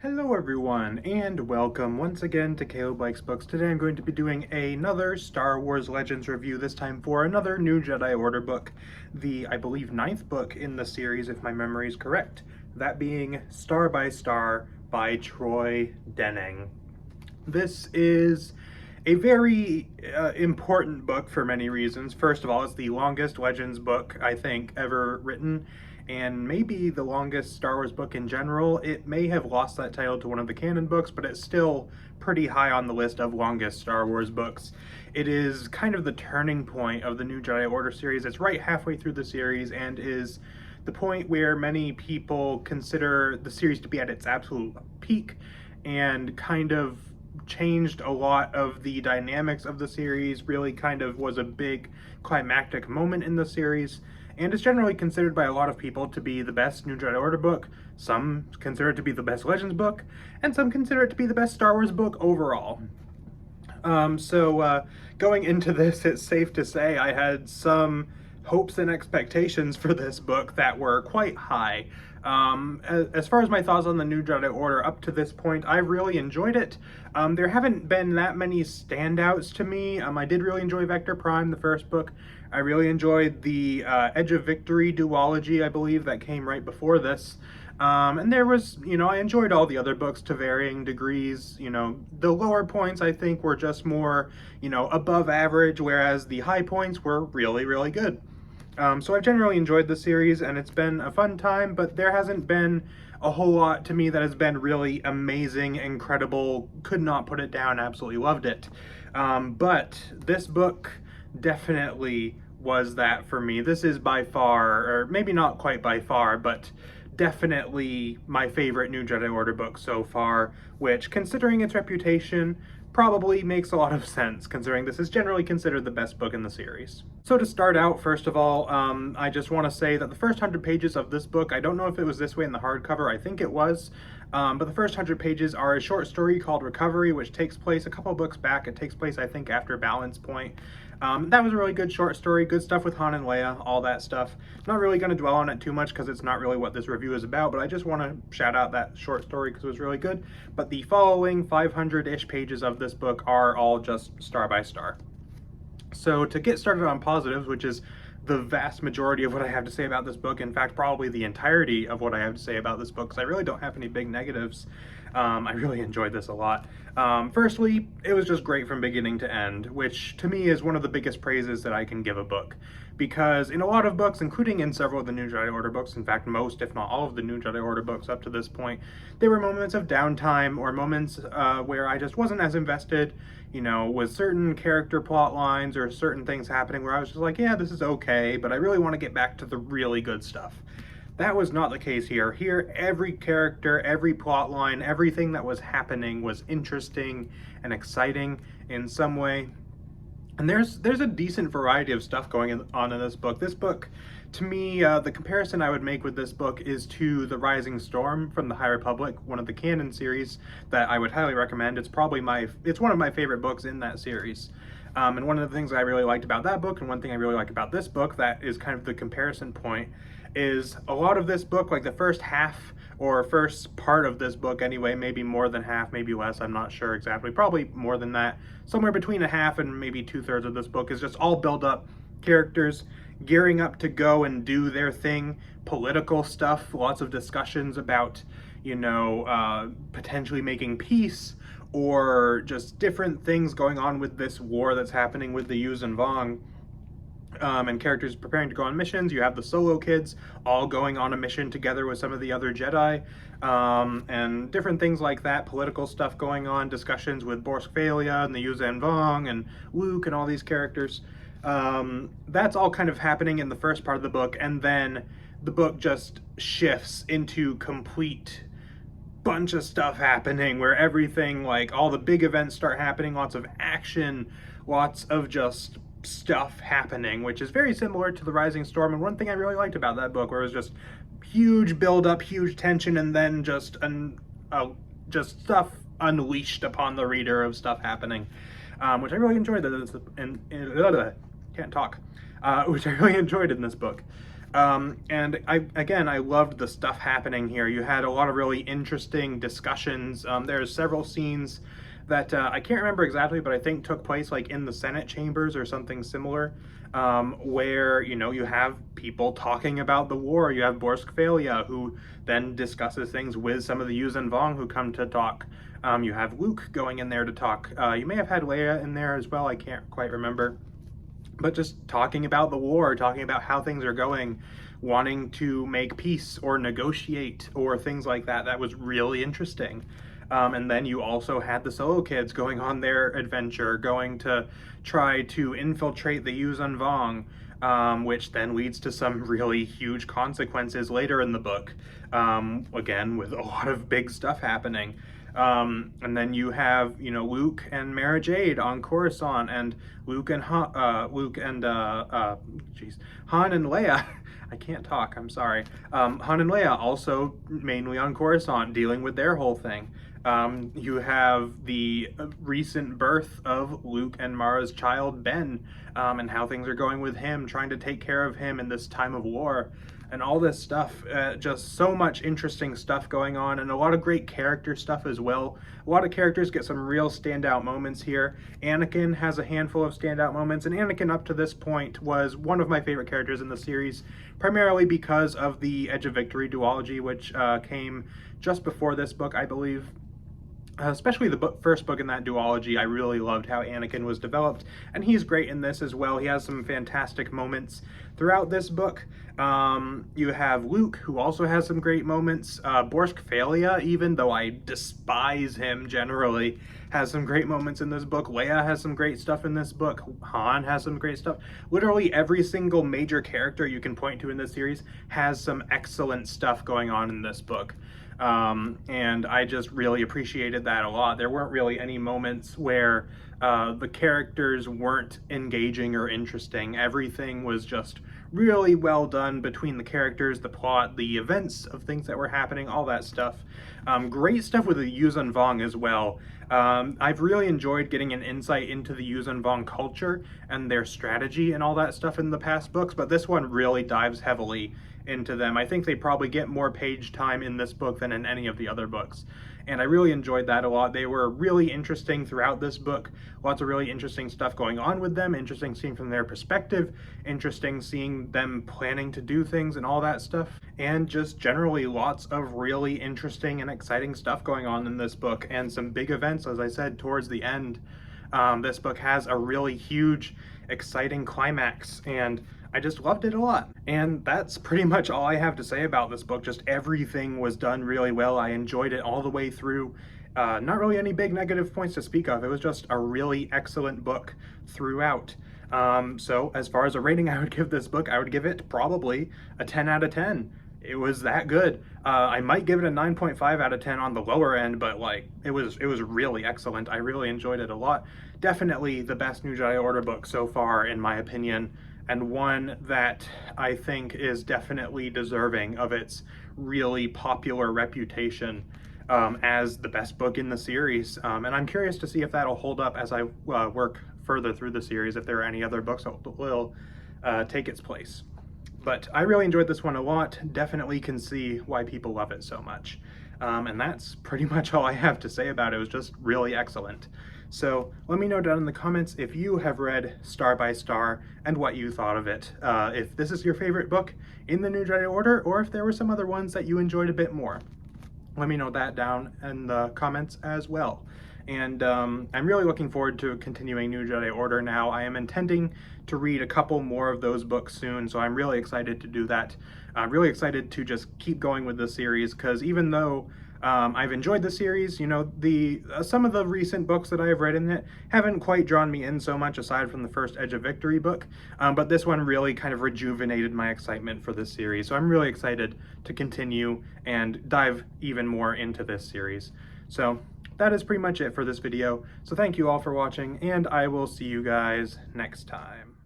Hello everyone, and welcome once again to Caleb Likes Books. Today I'm going to be doing another Star Wars Legends review, this time for another New Jedi Order book, the, I believe, 9th book in the series, if my memory is correct. That being Star by Star by Troy Denning. This is a very important book for many reasons. First of all, it's the longest Legends book, I think, ever written, and maybe the longest Star Wars book in general. It may have lost that title to one of the canon books, but it's still pretty high on the list of longest Star Wars books. It is kind of the turning point of the New Jedi Order series. It's right halfway through the series and is the point where many people consider the series to be at its absolute peak and kind of changed a lot of the dynamics of the series, really kind of was a big climactic moment in the series, and is generally considered by a lot of people to be the best New Jedi Order book. Some consider it to be the best Legends book, and some consider it to be the best Star Wars book overall. Going into this, it's safe to say I had some hopes and expectations for this book that were quite high. As far as my thoughts on the New Jedi Order up to this point, I really enjoyed it. There haven't been that many standouts to me. I did really enjoy Vector Prime, the first book. I really enjoyed the Edge of Victory duology, I believe, that came right before this. And there was, I enjoyed all the other books to varying degrees. The lower points, I think, were just more, above average, whereas the high points were really, really good. So I've generally enjoyed the series, and it's been a fun time, but there hasn't been a whole lot to me that has been really amazing, incredible, could not put it down, absolutely loved it. But this book definitely was that for me. This is by far, or maybe not quite by far, but definitely my favorite New Jedi Order book so far, which, considering its reputation, probably makes a lot of sense, considering this is generally considered the best book in the series. So to start out, first of all, I just want to say that the first 100 pages of this book, I don't know if it was this way in the hardcover, I think it was, but the first 100 pages are a short story called Recovery, which takes place a couple books back. It takes place, I think, after Balance Point. That was a really good short story, good stuff with Han and Leia, all that stuff. Not really going to dwell on it too much because it's not really what this review is about, but I just want to shout out that short story because it was really good. But the following 500-ish pages of this book are all just star by star. So to get started on positives, which is the vast majority of what I have to say about this book, in fact, probably the entirety of what I have to say about this book, because I really don't have any big negatives. I really enjoyed this a lot. Firstly, it was just great from beginning to end, which to me is one of the biggest praises that I can give a book. Because in a lot of books, including in several of the New Jedi Order books, in fact most, if not all of the New Jedi Order books up to this point, there were moments of downtime or moments where I just wasn't as invested, with certain character plot lines or certain things happening where I was just like, yeah, this is okay, but I really want to get back to the really good stuff. That was not the case here. Here, every character, every plot line, everything that was happening was interesting and exciting in some way. And there's a decent variety of stuff going on in this book. This book, to me, the comparison I would make with this book is to The Rising Storm from the High Republic, one of the canon series that I would highly recommend. It's one of my favorite books in that series. And one of the things I really liked about that book, and one thing I really like about this book that is kind of the comparison point, is a lot of this book, like the first half or first part of this book anyway, maybe more than half, maybe less, I'm not sure exactly, probably more than that, somewhere between a half and maybe 2/3 of this book is just all build up characters gearing up to go and do their thing, political stuff, lots of discussions about, potentially making peace, or just different things going on with this war that's happening with the Yuzan Vong. And characters preparing to go on missions. You have the solo kids all going on a mission together with some of the other Jedi, and different things like that, political stuff going on, discussions with Borsk Valia and the Yuzan Vong and Luke and all these characters. That's all kind of happening in the first part of the book, and then the book just shifts into complete bunch of stuff happening where everything, like all the big events start happening, lots of action, lots of just stuff happening, which is very similar to The Rising Storm. And one thing I really liked about that book, where it was just huge build up, huge tension, and then just stuff unleashed upon the reader of stuff happening, which I really enjoyed. Can't talk. Which I really enjoyed in this book. And I loved the stuff happening here. You had a lot of really interesting discussions. There's several scenes that I can't remember exactly, but I think took place like in the Senate chambers or something similar, where you have people talking about the war. You have Borskvalia, who then discusses things with some of the Yuuzhan Vong who come to talk. You have Luke going in there to talk. You may have had Leia in there as well. I can't quite remember. But just talking about the war, talking about how things are going, wanting to make peace or negotiate or things like that. That was really interesting. And then you also had the Solo kids going on their adventure, going to try to infiltrate the Yuuzhan Vong, which then leads to some really huge consequences later in the book. Again, with a lot of big stuff happening. And then you have, Luke and Mara Jade on Coruscant, and Han and Leia. I can't talk, I'm sorry. Han and Leia also mainly on Coruscant, dealing with their whole thing. You have the recent birth of Luke and Mara's child, Ben, and how things are going with him, trying to take care of him in this time of war. And all this stuff, just so much interesting stuff going on, and a lot of great character stuff as well. A lot of characters get some real standout moments here. Anakin has a handful of standout moments, and Anakin up to this point was one of my favorite characters in the series, primarily because of the Edge of Victory duology, which came just before this book, I believe. Especially the first book in that duology, I really loved how Anakin was developed, and he's great in this as well. He has some fantastic moments throughout this book. You have Luke, who also has some great moments. Borskvalia, even though I despise him generally, has some great moments in this book. Leia has some great stuff in this book. Han has some great stuff. Literally every single major character you can point to in this series has some excellent stuff going on in this book. And I just really appreciated that a lot. There weren't really any moments where the characters weren't engaging or interesting. Everything was just really well done between the characters, the plot, the events of things that were happening, all that stuff. Great stuff with the Yuuzhan Vong as well. I've really enjoyed getting an insight into the Yuuzhan Vong culture and their strategy and all that stuff in the past books, but this one really dives heavily into them. I think they probably get more page time in this book than in any of the other books, and I really enjoyed that a lot. They were really interesting throughout this book. Lots of really interesting stuff going on with them, interesting seeing from their perspective, interesting seeing them planning to do things and all that stuff, and just generally lots of really interesting and exciting stuff going on in this book, and some big events, as I said, towards the end. This book has a really huge, exciting climax, and I just loved it a lot. And that's pretty much all I have to say about this book. Just everything was done really well. I enjoyed it all the way through. Not really any big negative points to speak of. It was just a really excellent book throughout. So as far as a rating I would give this book, I would give it probably a 10 out of 10. It was that good. I might give it a 9.5 out of 10 on the lower end, but it was really excellent. I really enjoyed it a lot. Definitely the best New Jedi Order book so far, in my opinion, and one that I think is definitely deserving of its really popular reputation as the best book in the series. And I'm curious to see if that'll hold up as I work further through the series, if there are any other books that will take its place. But I really enjoyed this one a lot. Definitely can see why people love it so much. And that's pretty much all I have to say about it. It was just really excellent. So let me know down in the comments if you have read Star by Star and what you thought of it. If this is your favorite book in the New Jedi Order, or if there were some other ones that you enjoyed a bit more. Let me know that down in the comments as well. And I'm really looking forward to continuing New Jedi Order now. I am intending to read a couple more of those books soon, so I'm really excited to do that. I'm really excited to just keep going with the series, because even though I've enjoyed the series, some of the recent books that I have read in it haven't quite drawn me in so much, aside from the first Edge of Victory book, but this one really kind of rejuvenated my excitement for this series, so I'm really excited to continue and dive even more into this series. So that is pretty much it for this video, so thank you all for watching, and I will see you guys next time.